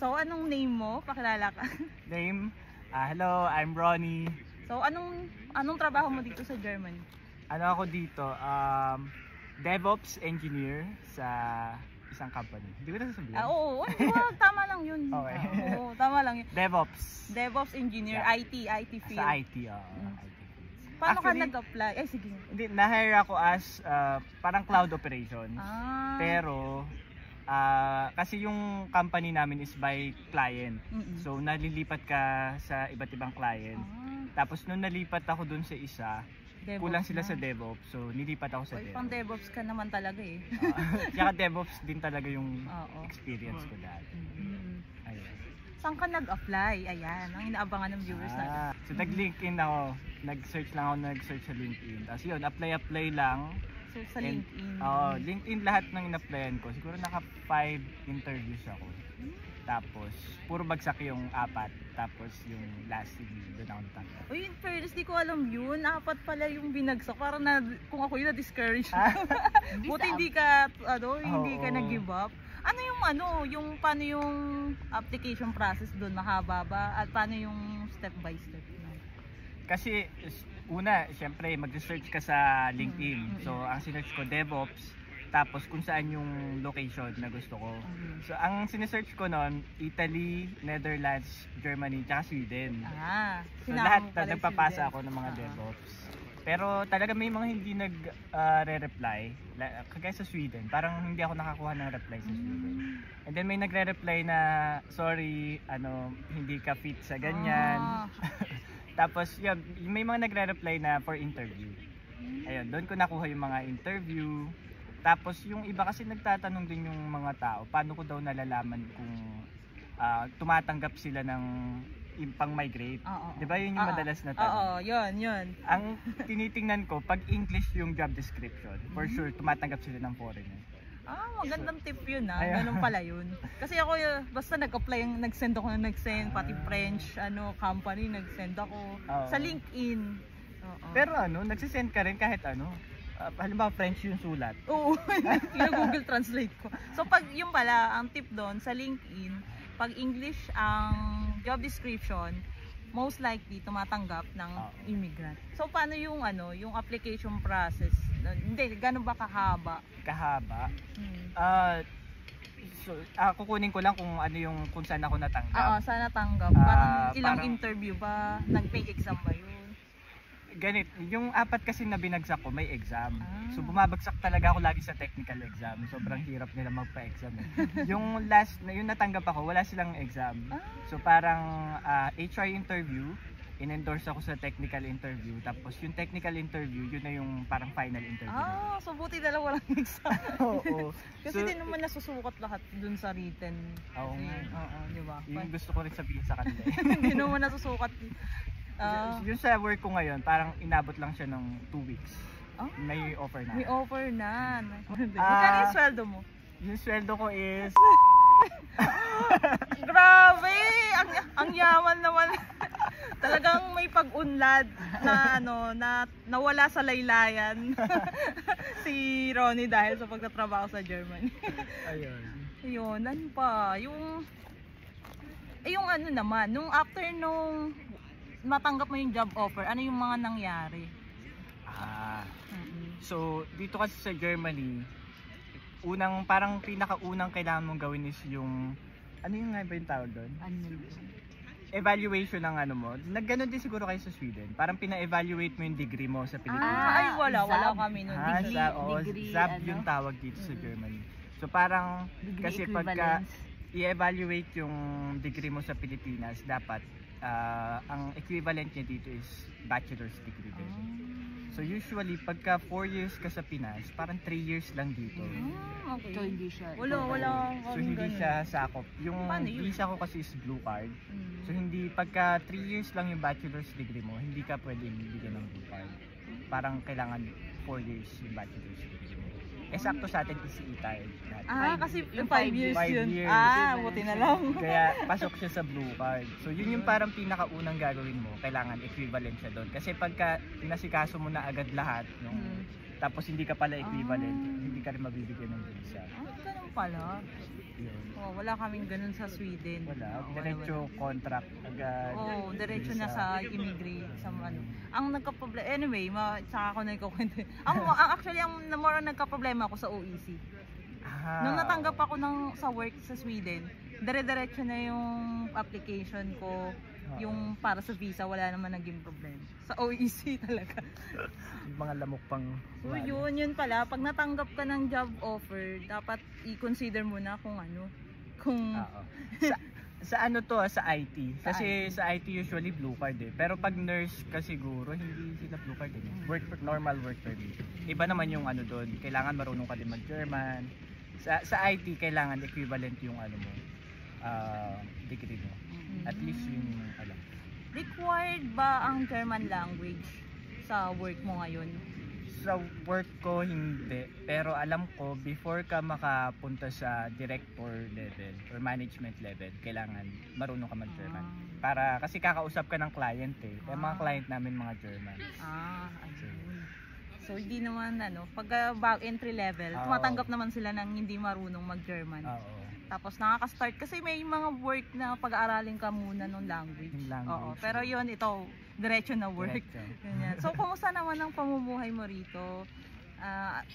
So, anong name mo? Pakilala ka. Name? Hello, I'm Ronnie. So, anong trabaho mo dito sa Germany? Ano ako dito? DevOps engineer sa isang company. Hindi ko na sasabihin. Oo, tama lang yun. Okay. Oo, tama lang yun. DevOps engineer, Yeah. IT field. Sa IT, IT. Paano Actually, ka nag-apply? Ay, sige. Hindi, na-hire ako as parang cloud operations. Pero, kasi yung company namin is by client. So, nalilipat ka sa iba't ibang client. Tapos, nung nalipat ako dun sa isa, DevOps kulang sila na. sa DevOps. So, nilipat ako sa Oy, DevOps. pang DevOps ka naman talaga eh. Tsaka DevOps din talaga yung Oo. experience ko dati. Ayun. Saan ka nag-apply? Ayan, ang inaabangan ng viewers natin. So, nag-LinkedIn ako. Nag-search sa LinkedIn. Tapos yun, apply lang. So, sa LinkedIn. LinkedIn lahat ng in-applyan ko. Siguro naka 5 interviews ako. Tapos, puro bagsak yung 4. Tapos yung last, doon ako natanggap. Uy, in fairness, di ko alam yun. 4 pala yung binagsak. Parang kung ako yun, na-discourage. Buti hindi ka nag-give up. Yung paano yung application process doon? Mahaba ba? At paano yung step by step? Kasi, una, syempre, mag-research ka sa LinkedIn. So, ang sinearch ko, DevOps. Tapos, kung saan yung location na gusto ko. So, ang sinesearch ko noon, Italy, Netherlands, Germany, tsaka Sweden. So, lahat nagpapasa ako ng mga DevOps. Pero talaga may mga hindi nagre-reply. Kagaya sa Sweden, parang hindi ako nakakuha ng reply sa Sweden. And then may nagre-reply na, sorry, hindi ka fit sa ganyan. Tapos, yun, may mga nagre-reply na for interview. Ayun, doon ko nakuha yung mga interview. Tapos, yung iba kasi nagtatanong din yung mga tao, paano ko daw nalalaman kung tumatanggap sila ng pang-migrate. Diba yun yung madalas na tanong? Oo, yun. Ang tinitingnan ko, pag English yung job description, for sure, tumatanggap sila ng foreigner. Magandang tip yun ganun pala yun. Kasi ako, basta nag-apply, nag-send, pati French, company, nag-send ako. Sa LinkedIn. Pero nagsisend ka rin kahit halimbawa French yung sulat. Oo, Google Translate ko. So pag yung pala, ang tip doon sa LinkedIn, pag English ang job description, most likely tumatanggap ng immigrant. So paano yung yung application process? Hindi, gano'n ba kahaba? Kahaba? So, kukunin ko lang kung saan ako natanggap. Saan natanggap? Ilang interview ba? Nag-take exam ba yun? Ganit, yung 4 kasi na binagsak ko, may exam. So bumabagsak talaga ako lagi sa technical exam. Sobrang hirap nila magpa-exam. Yung last, yung natanggap ako, wala silang exam. So parang HR interview, in-endorse ako sa technical interview. Tapos yung technical interview, yun na yung parang final interview. So buti dalawa lang exam. Oo. Kasi di naman nasusukat lahat dun sa written. Oo nga. Di ba? Yung gusto ko rin sabihin sa kanila. Hindi naman nasusukat. Yung sa work ko ngayon, parang inabot lang siya ng 2 weeks. May offer na. May offer na. Magkano yung sweldo mo? Yung sweldo ko is... Grabe! Ang yaman naman. Talagang may pag-unlad na nawala sa laylayan si Ronnie dahil sa pagtatrabaho sa Germany. Ayun, ano pa? Yung naman, nung after nung matanggap mo yung job offer, ano yung mga nangyari? So, dito kasi sa Germany, parang pinakaunang kailangan mong gawin is yung, ano yung nga ba yung tawag doon? Evaluation ng mo. Nagganon din siguro kayo sa Sweden. Parang pina-evaluate mo yung degree mo sa Pilipinas. Wala kami nun. Degree, ZAB yung tawag dito sa Germany. So parang, kasi pagka i-evaluate yung degree mo sa Pilipinas, dapat ang equivalent niya dito is bachelor's degree din. So usually pagka 4 years ka sa Pinas, parang 3 years lang dito. Okay. So hindi siya. Wala. So hindi siya sakop. Yung visa ko kasi is blue card. So hindi pagka 3 years lang yung bachelor's degree mo, hindi ka pwedeng bigyan ng blue card. Parang kailangan 4 years yung bachelor's degree mo. Sakto sa atin is E-type. Kasi 5 years yun. Buti na lang. Kaya pasok siya sa blue card. So yun yung parang pinakaunang gagawin mo. Kailangan equivalent siya doon. Kasi pagka nasikaso mo na agad lahat, tapos hindi ka pala equivalent, hindi ka rin mabibigyan ng visa. Ganun pala. Yun. Oh, wala kaming ganun sa Sweden. Wala, diretso contract agad. Oh, diretso na visa. sa immigrate sa ano. Ang nagka-problema anyway, saka ako na ikukwento. Actually ang more nagka-problema ako sa OEC. Nung natanggap ako sa work sa Sweden, dire-diretso na yung application ko, yung para sa visa, wala naman naging problema. Sa OEC talaga. Yung mga lamok pang So yun pala, pag natanggap ka ng job offer, dapat i-consider mo na kung Oo. Sa ano to, sa IT. Kasi sa IT usually blue card Pero pag nurse ka siguro, hindi sila blue card normal work permit. Iba naman yung ano doon. Kailangan marunong ka din mag-German. Sa IT, kailangan equivalent yung ano mo, degree mo. At least yun yung alam. Required ba ang German language sa work mo ngayon? Sa work ko hindi, pero alam ko before ka makapunta sa director level or management level, kailangan marunong ka mag-German. Para kasi kakausap ka ng client Yung mga client namin mga German. Ayun. So hindi naman pag entry level, tumatanggap naman sila ng hindi marunong mag-German. Oo. Tapos nakaka-start kasi may mga work na pag-aaralin ka muna ng language. Oo, pero ito diretso na work. Ganyan. So kumusta naman ang pamumuhay mo rito?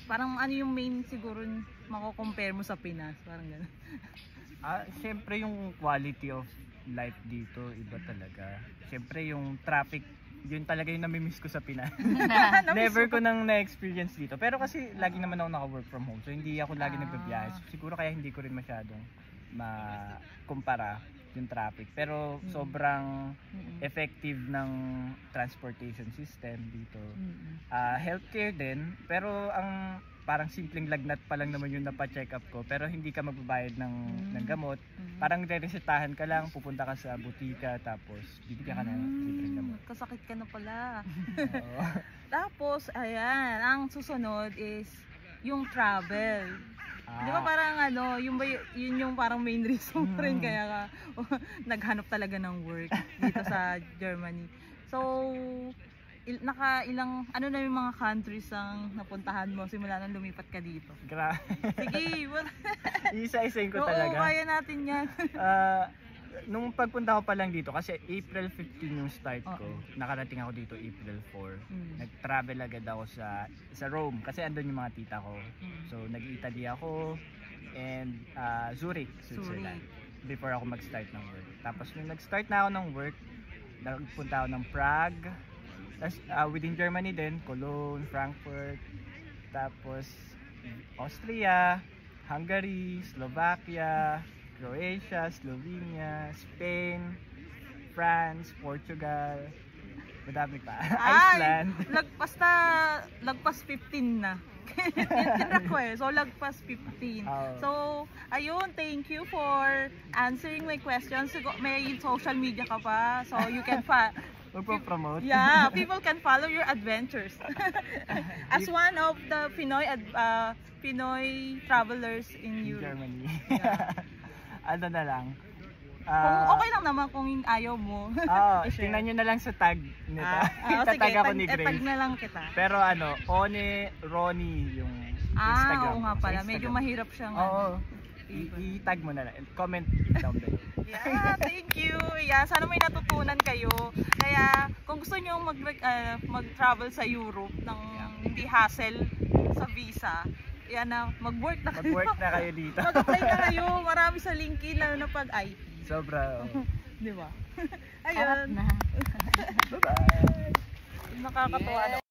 Parang ano yung main siguro mako-compare mo sa Pinas, parang gano'n. Syempre yung quality of life dito iba talaga. Syempre yung traffic, yun talaga yung nami-miss ko sa Pinas. Never ko nang na-experience dito. Pero kasi lagi naman ako naka-work from home. So hindi ako lagi nagbabiyahe. Siguro kaya hindi ko rin masyadong kumpara yung traffic. Pero sobrang effective ng transportation system dito. Healthcare din. Pero ang parang simpleng lagnat pa lang naman yung napa-check up ko. Pero hindi ka magbabayad ng gamot. Parang re-resetahan ka lang, pupunta ka sa butika, tapos bibigyan ka na ng libreng gamot. Kasakit ka na pala. Tapos, ayan, ang susunod is yung travel. Di ba parang yun yung parang main reason rin kaya ka naghanap talaga ng work dito sa Germany. So, ano na yung mga countries ang napuntahan mo simula nang lumipat ka dito? Grabe. Sige, isa-isahin ko talaga. Oo, kaya natin yan. Nung pagpunta ko pa lang dito, kasi April 15 yung start ko, nakarating ako dito April 4. Nag-travel agad ako sa Rome, kasi andun yung mga tita ko. So nag-Italy ako, and Zurich, Switzerland, before ako mag-start ng work. Tapos nung nag-start na ako ng work, nagpunta ako ng Prague, tapos within Germany din, Cologne, Frankfurt, tapos Austria, Hungary, Slovakia, Croatia, Slovenia, Spain, France, Portugal, madami pa. Iceland. Lagpas 15 na. Tinrak ko So lagpas 15. So, ayun, thank you for answering my questions. May social media ka pa, so you can Promote. Yeah, people can follow your adventures. As one of the Pinoy travelers in Europe. Germany. Yeah. Ano na lang. Kung okay lang naman kung ayaw mo. Tingnan nyo na lang sa tag nito. Sige, ako ni Grace. tag na lang kita. Pero Ronnie yung Instagram. Oo nga pala. Medyo mahirap siyang. I-tag mo na lang. Comment down below. Yeah, thank you. Yeah, sana may natutunan kayo. Kaya kung gusto niyo mag-travel sa Europe ng hindi hassle sa visa, yan na, mag-work na kayo. Mag-work na kayo dito. Mag-apply na kayo. Marami sa LinkedIn, lalo na pag IT. Sobra. Di ba? Ayun. Bye-bye. Nakakatuwa.